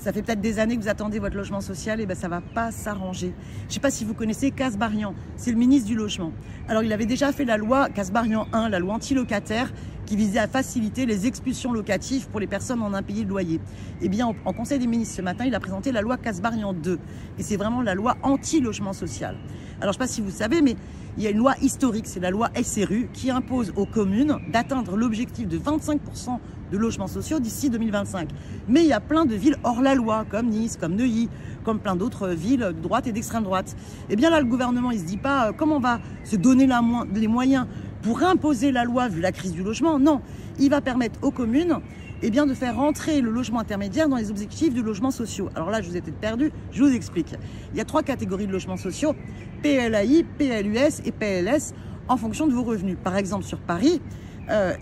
Ça fait peut-être des années que vous attendez votre logement social, et ben ça va pas s'arranger. Je ne sais pas si vous connaissez Kasbarian, c'est le ministre du Logement. Alors il avait déjà fait la loi Kasbarian 1, la loi anti-locataire, qui visait à faciliter les expulsions locatives pour les personnes en impayés de loyer. Eh bien, en Conseil des ministres ce matin, il a présenté la loi Kasbarian 2. Et c'est vraiment la loi anti-logement social. Alors, je ne sais pas si vous savez, mais il y a une loi historique, c'est la loi SRU, qui impose aux communes d'atteindre l'objectif de 25% de logements sociaux d'ici 2025. Mais il y a plein de villes hors la loi, comme Nice, comme Neuilly, comme plein d'autres villes de droite et d'extrême droite. Eh bien là, le gouvernement, il ne se dit pas comment on va se donner les moyens pour imposer la loi vu la crise du logement. Non, il va permettre aux communes de faire rentrer le logement intermédiaire dans les objectifs de logements sociaux. Alors là, je vous ai peut-être perdu, je vous explique. Il y a 3 catégories de logements sociaux, PLAI, PLUS et PLS, en fonction de vos revenus. Par exemple, sur Paris,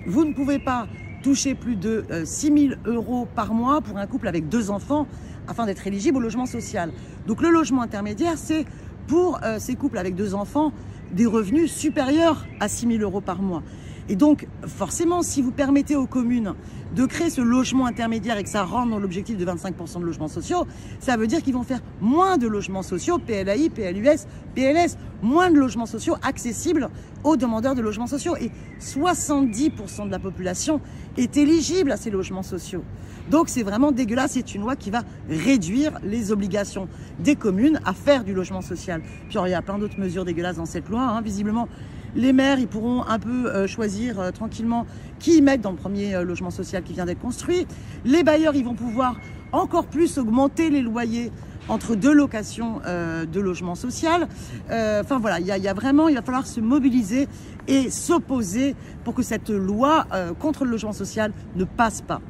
vous ne pouvez pas toucher plus de 6 000 € par mois pour un couple avec 2 enfants afin d'être éligible au logement social. Donc le logement intermédiaire, c'est pour ces couples avec 2 enfants des revenus supérieurs à 6 000 € par mois. Et donc, forcément, si vous permettez aux communes de créer ce logement intermédiaire et que ça rentre dans l'objectif de 25% de logements sociaux, ça veut dire qu'ils vont faire moins de logements sociaux, PLAI, PLUS, PLS, moins de logements sociaux accessibles aux demandeurs de logements sociaux. Et 70% de la population est éligible à ces logements sociaux. Donc c'est vraiment dégueulasse, c'est une loi qui va réduire les obligations des communes à faire du logement social. Puis il y a plein d'autres mesures dégueulasses dans cette loi, hein. Visiblement, les maires, ils pourront un peu choisir tranquillement qui ils mettent dans le premier logement social qui vient d'être construit. Les bailleurs, ils vont pouvoir encore plus augmenter les loyers entre 2 locations de logement social. Enfin voilà, il va falloir se mobiliser et s'opposer pour que cette loi contre le logement social ne passe pas.